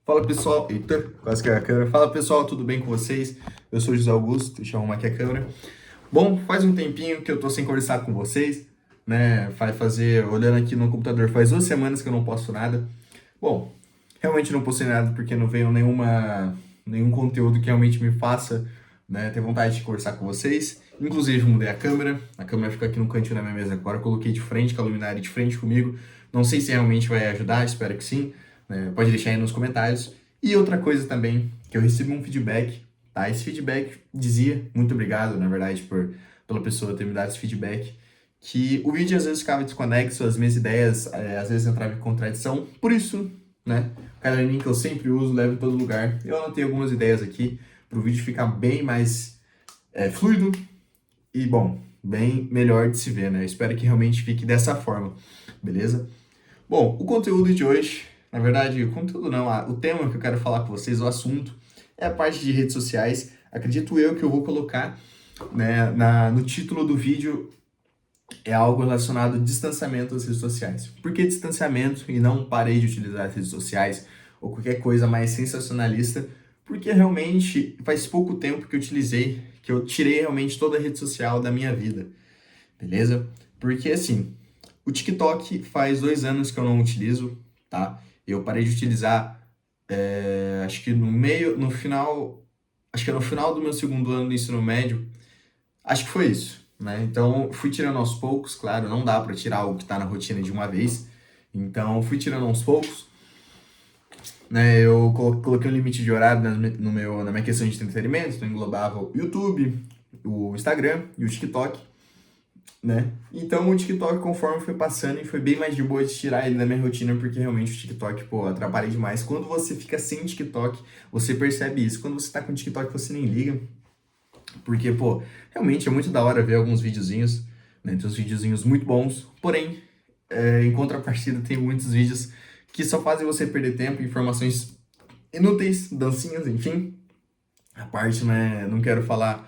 Fala pessoal, eita, quase que é a câmera. Fala pessoal, tudo bem com vocês? Eu sou o José Augusto, deixa eu arrumar aqui a câmera. Bom, faz um tempinho que eu tô sem conversar com vocês, né? Olhando aqui no computador, faz 2 semanas que eu não posto nada. Bom, realmente não postei nada porque não veio nenhum conteúdo que realmente me faça, né, ter vontade de conversar com vocês. Inclusive, mudei a câmera fica aqui no cantinho da minha mesa agora, eu coloquei de frente, com a luminária de frente comigo. Não sei se realmente vai ajudar, espero que sim, né? Pode deixar aí nos comentários. E outra coisa também, que eu recebi um feedback, tá? Esse feedback dizia, muito obrigado, na verdade, pela pessoa ter me dado esse feedback, que o vídeo às vezes ficava desconexo, as minhas ideias às vezes entravam em contradição. Por isso, né, o caderninho que eu sempre uso, levo em todo lugar. Eu anotei algumas ideias aqui para o vídeo ficar bem mais fluido e, bom, bem melhor de se ver, né? Eu espero que realmente fique dessa forma, beleza? Bom, o conteúdo de hoje, na verdade, o conteúdo não, o tema que eu quero falar com vocês, o assunto, é a parte de redes sociais. Acredito eu que eu vou colocar, né, no título do vídeo é algo relacionado ao distanciamento das redes sociais. Por que distanciamento e não parei de utilizar as redes sociais ou qualquer coisa mais sensacionalista? Porque realmente faz pouco tempo que eu utilizei, que eu tirei realmente toda a rede social da minha vida, beleza? Porque assim, o TikTok faz 2 anos que eu não utilizo, tá? Eu parei de utilizar, acho que no final, acho que é no final do meu segundo ano do ensino médio, acho que foi isso, né? Então, fui tirando aos poucos, claro, não dá para tirar algo que tá na rotina de uma vez. Então, fui tirando aos poucos, né? Eu coloquei um limite de horário na minha questão de entretenimento, então englobava o YouTube, o Instagram e o TikTok, né? Então, o TikTok, conforme foi passando, e foi bem mais de boa de tirar ele da minha rotina, porque realmente o TikTok, pô, atrapalha demais. Quando você fica sem TikTok, você percebe isso. Quando você tá com TikTok, você nem liga. Porque, pô, realmente é muito da hora ver alguns videozinhos, né? Tem uns videozinhos muito bons, porém, em contrapartida, tem muitos vídeos que só fazem você perder tempo, informações inúteis, dancinhas, enfim. A parte, né? Não quero falar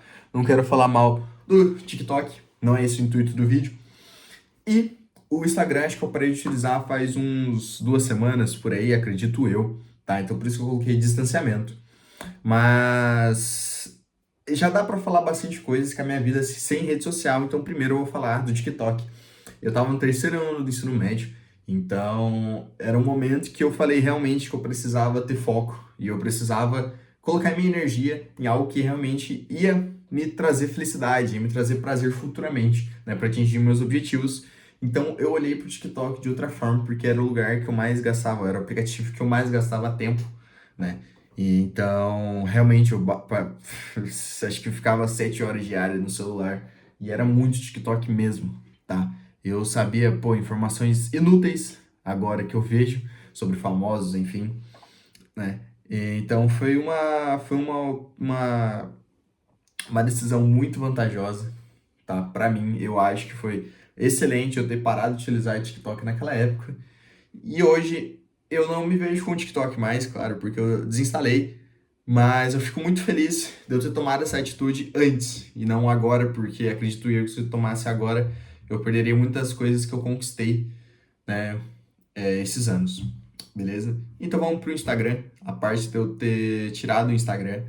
mal do TikTok, não é esse o intuito do vídeo. E o Instagram, acho que eu parei de utilizar faz uns 2 semanas por aí, acredito eu, tá? Então por isso que eu coloquei distanciamento. Mas já dá pra falar bastante coisas que a minha vida sem rede social, então primeiro eu vou falar do TikTok. Eu tava no terceiro ano do ensino médio, então era um momento que eu falei realmente que eu precisava ter foco e eu precisava colocar minha energia em algo que realmente ia me trazer felicidade, ia me trazer prazer futuramente, né, para atingir meus objetivos. Então eu olhei pro TikTok de outra forma, porque era o lugar que eu mais gastava, era o aplicativo que eu mais gastava tempo, né? E então, realmente, acho que eu ficava 7 horas diárias no celular e era muito TikTok mesmo, tá? Eu sabia, pô, informações inúteis agora que eu vejo sobre famosos, enfim, né? Então foi uma decisão muito vantajosa, tá? Pra mim, eu acho que foi excelente eu ter parado de utilizar o TikTok naquela época. E hoje eu não me vejo com o TikTok mais, claro, porque eu desinstalei. Mas eu fico muito feliz de eu ter tomado essa atitude antes e não agora, porque acredito eu que se eu tomasse agora, eu perderia muitas coisas que eu conquistei, né, esses anos, beleza? Então vamos pro Instagram. A parte de eu ter tirado o Instagram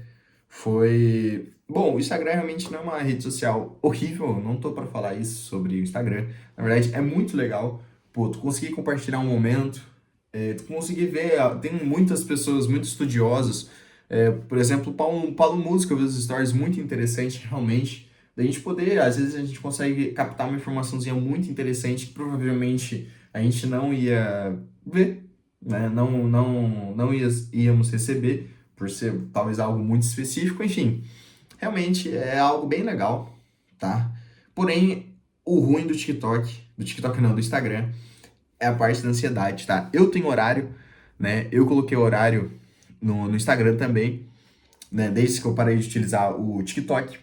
foi... Bom, o Instagram realmente não é uma rede social horrível, não tô pra falar isso sobre o Instagram. Na verdade, é muito legal. Pô, tu conseguir compartilhar um momento, tu conseguir ver, tem muitas pessoas muito estudiosas, por exemplo, o Paulo Música, eu vi os stories muito interessantes, realmente, da gente poder, às vezes a gente consegue captar uma informaçãozinha muito interessante que provavelmente a gente não ia ver, né? Íamos receber, por ser talvez algo muito específico, enfim. Realmente é algo bem legal, tá? Porém, o ruim do TikTok não, do Instagram, é a parte da ansiedade, tá? Eu tenho horário, né? Eu coloquei horário no Instagram também, né? Desde que eu parei de utilizar o TikTok.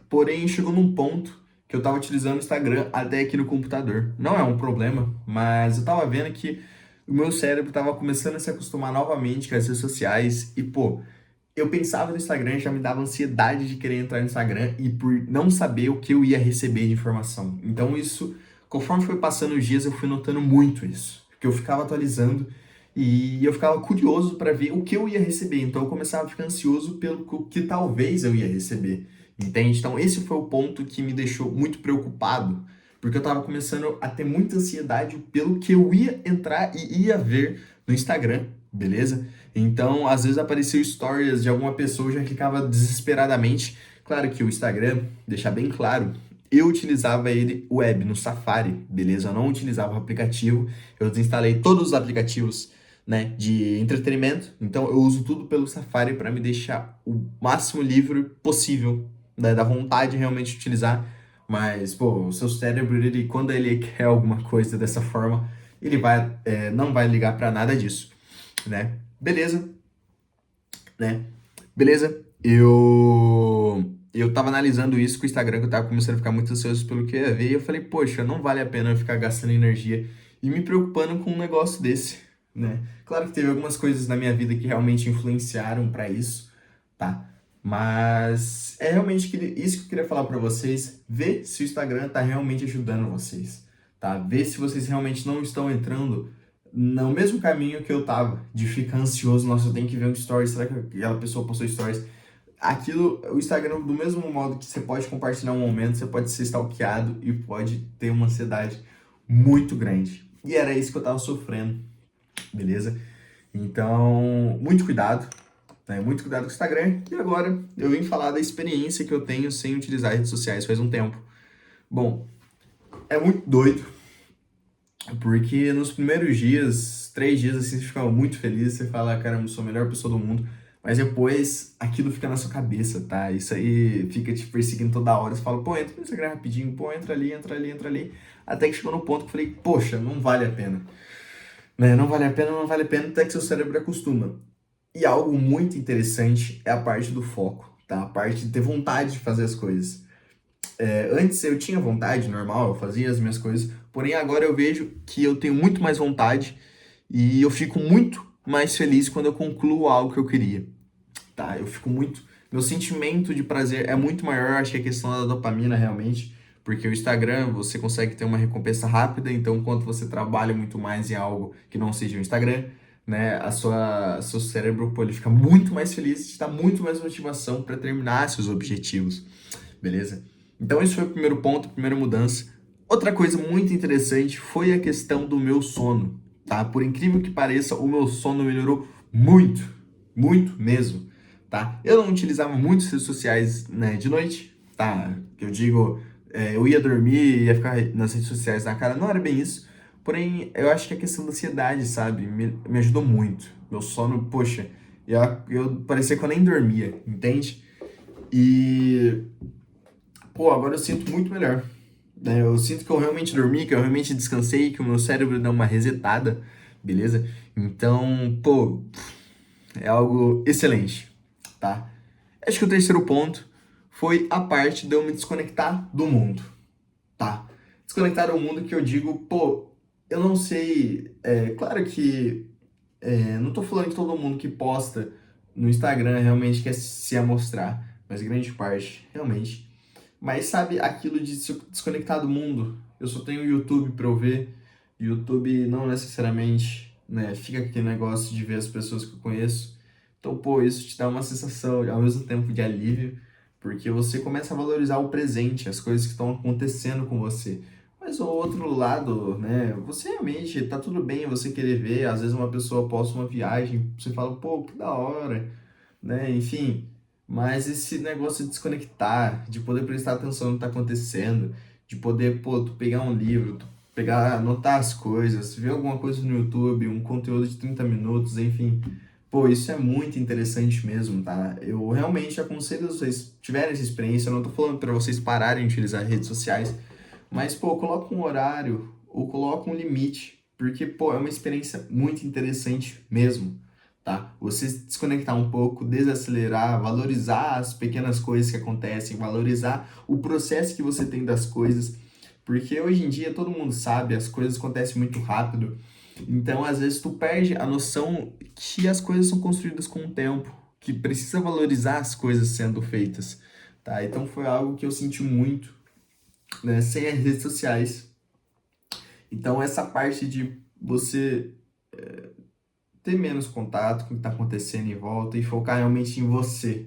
Porém, chegou num ponto que eu tava utilizando o Instagram até aqui no computador. Não é um problema, mas eu tava vendo que o meu cérebro tava começando a se acostumar novamente com as redes sociais e, pô, eu pensava no Instagram, já me dava ansiedade de querer entrar no Instagram e por não saber o que eu ia receber de informação. Então isso, conforme foi passando os dias, eu fui notando muito isso. Porque eu ficava atualizando E eu ficava curioso para ver o que eu ia receber. Então eu começava a ficar ansioso pelo que talvez eu ia receber. Entende? Então esse foi o ponto que me deixou muito preocupado, porque eu tava começando a ter muita ansiedade pelo que eu ia entrar e ia ver no Instagram, beleza? Então, às vezes apareceu stories de alguma pessoa, eu já clicava desesperadamente. Claro que o Instagram, deixar bem claro, eu utilizava ele web no Safari, beleza? Eu não utilizava o aplicativo, eu desinstalei todos os aplicativos, né, de entretenimento. Então eu uso tudo pelo Safari para me deixar o máximo livre possível, né, da vontade de realmente utilizar. Mas, pô, o seu cérebro, ele, quando ele quer alguma coisa dessa forma, ele vai, não vai ligar para nada disso, né? Beleza, né? Beleza? Eu tava analisando isso com o Instagram, que eu tava começando a ficar muito ansioso pelo que eu ia ver, e eu falei, poxa, não vale a pena eu ficar gastando energia e me preocupando com um negócio desse, né? Claro que teve algumas coisas na minha vida que realmente influenciaram pra isso, tá? Mas é realmente isso que eu queria falar pra vocês, ver se o Instagram tá realmente ajudando vocês, tá? Ver se vocês realmente não estão entrando no mesmo caminho que eu tava, de ficar ansioso, nossa, eu tenho que ver um stories, será que aquela pessoa postou stories? Aquilo, o Instagram, do mesmo modo que você pode compartilhar um momento, você pode ser stalkeado e pode ter uma ansiedade muito grande. E era isso que eu tava sofrendo, beleza? Então, muito cuidado, né? Muito cuidado com o Instagram. E agora eu vim falar da experiência que eu tenho sem utilizar redes sociais faz um tempo. Bom, é muito doido, porque nos primeiros dias, 3 dias, assim, você fica muito feliz, você fala, caramba, eu sou a melhor pessoa do mundo. Mas depois aquilo fica na sua cabeça, tá? Isso aí fica te perseguindo toda hora. Você fala, pô, entra no Instagram rapidinho, pô, entra ali, entra ali, entra ali. Até que chegou no ponto que eu falei, poxa, não vale a pena. Né? Não vale a pena, não vale a pena, até que seu cérebro acostuma. E algo muito interessante é a parte do foco, tá? A parte de ter vontade de fazer as coisas. Antes eu tinha vontade, normal, eu fazia as minhas coisas, porém agora eu vejo que eu tenho muito mais vontade e eu fico muito mais feliz quando eu concluo algo que eu queria, tá? Eu fico muito. Meu sentimento de prazer é muito maior, acho que é a questão da dopamina realmente, porque o Instagram você consegue ter uma recompensa rápida, então quando você trabalha muito mais em algo que não seja o Instagram, né, seu cérebro, pô, ele fica muito mais feliz, te dá muito mais motivação para terminar seus objetivos, beleza? Então esse foi o primeiro ponto, a primeira mudança. Outra coisa muito interessante foi a questão do meu sono, tá? Por incrível que pareça, o meu sono melhorou muito, muito mesmo, tá? Eu não utilizava muitas redes sociais, né, de noite, tá? Eu digo, eu ia dormir e ia ficar nas redes sociais na cara, não era bem isso. Porém, eu acho que a questão da ansiedade, sabe, me ajudou muito. Meu sono, poxa, eu parecia que eu nem dormia, entende? E pô, agora eu sinto muito melhor. Né? Eu sinto que eu realmente dormi, que eu realmente descansei, que o meu cérebro deu uma resetada, beleza? Então, pô, é algo excelente, tá? Acho que o terceiro ponto foi a parte de eu me desconectar do mundo, tá? Desconectar do mundo que eu digo, pô, eu não sei. Claro que não tô falando que todo mundo que posta no Instagram realmente quer se amostrar, mas grande parte, realmente. Mas sabe aquilo de se desconectar do mundo? Eu só tenho o YouTube pra eu ver. YouTube não necessariamente, né, fica com aquele negócio de ver as pessoas que eu conheço. Então, pô, isso te dá uma sensação ao mesmo tempo de alívio, porque você começa a valorizar o presente, as coisas que estão acontecendo com você. Mas o outro lado, né, você realmente tá tudo bem você querer ver, às vezes uma pessoa posta uma viagem, você fala, pô, que da hora, né? Enfim, mas esse negócio de desconectar, de poder prestar atenção no que tá acontecendo, de poder, pô, tu pegar um livro, tu pegar, anotar as coisas, ver alguma coisa no YouTube, um conteúdo de 30 minutos, enfim. Pô, isso é muito interessante mesmo, tá? Eu realmente aconselho vocês tiverem essa experiência, eu não tô falando para vocês pararem de utilizar redes sociais, mas, pô, coloca um horário ou coloca um limite, porque, pô, é uma experiência muito interessante mesmo, tá? Você se desconectar um pouco, desacelerar, valorizar as pequenas coisas que acontecem, valorizar o processo que você tem das coisas, porque hoje em dia todo mundo sabe, as coisas acontecem muito rápido, então às vezes tu perde a noção que as coisas são construídas com o tempo, que precisa valorizar as coisas sendo feitas, tá? Então foi algo que eu senti muito, né, sem as redes sociais. Então essa parte de você ter menos contato com o que está acontecendo em volta e focar realmente em você,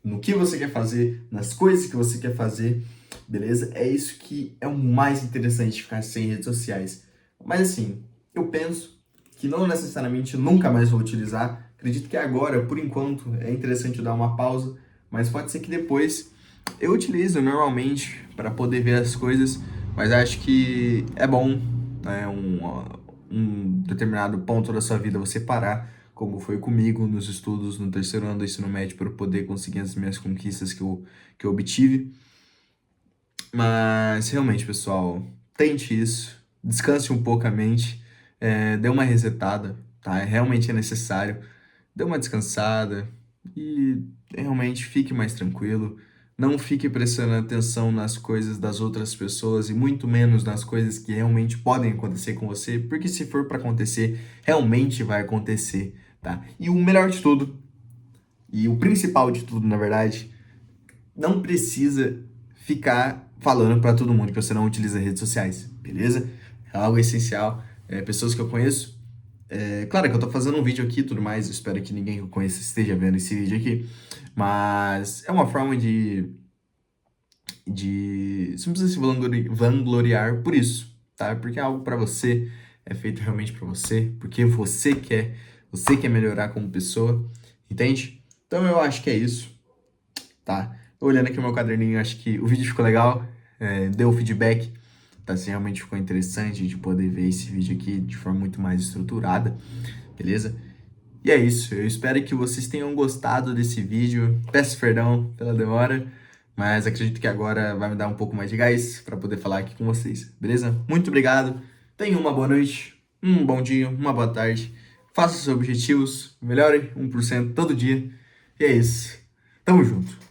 no que você quer fazer, nas coisas que você quer fazer, beleza? É isso que é o mais interessante de ficar sem redes sociais. Mas assim, eu penso que não necessariamente nunca mais vou utilizar. Acredito que agora, por enquanto, é interessante eu dar uma pausa, mas pode ser que depois eu utilizo normalmente para poder ver as coisas, mas acho que é bom, né, um determinado ponto da sua vida você parar, como foi comigo nos estudos no terceiro ano do ensino médio, para eu poder conseguir as minhas conquistas que eu obtive. Mas realmente, pessoal, tente isso, descanse um pouco a mente, dê uma resetada, tá? Realmente é necessário. Dê uma descansada e realmente fique mais tranquilo. Não fique prestando atenção nas coisas das outras pessoas e muito menos nas coisas que realmente podem acontecer com você, porque se for para acontecer, realmente vai acontecer, tá? E o melhor de tudo, e o principal de tudo, na verdade, não precisa ficar falando para todo mundo que você não utiliza redes sociais, beleza? É algo essencial. Pessoas que eu conheço, claro que eu tô fazendo um vídeo aqui e tudo mais, eu espero que ninguém que eu conheça esteja vendo esse vídeo aqui, mas é uma forma de você não precisa se vangloriar por isso, tá? Porque é algo pra você, é feito realmente pra você, porque você quer melhorar como pessoa, entende? Então eu acho que é isso, tá? Olhando aqui o meu caderninho, acho que o vídeo ficou legal, deu feedback, tá? Se realmente ficou interessante de poder ver esse vídeo aqui de forma muito mais estruturada, beleza? E é isso, eu espero que vocês tenham gostado desse vídeo. Peço perdão pela demora, mas acredito que agora vai me dar um pouco mais de gás para poder falar aqui com vocês, beleza? Muito obrigado, tenham uma boa noite, um bom dia, uma boa tarde. Faça seus objetivos, melhore 1% todo dia. E é isso, tamo junto.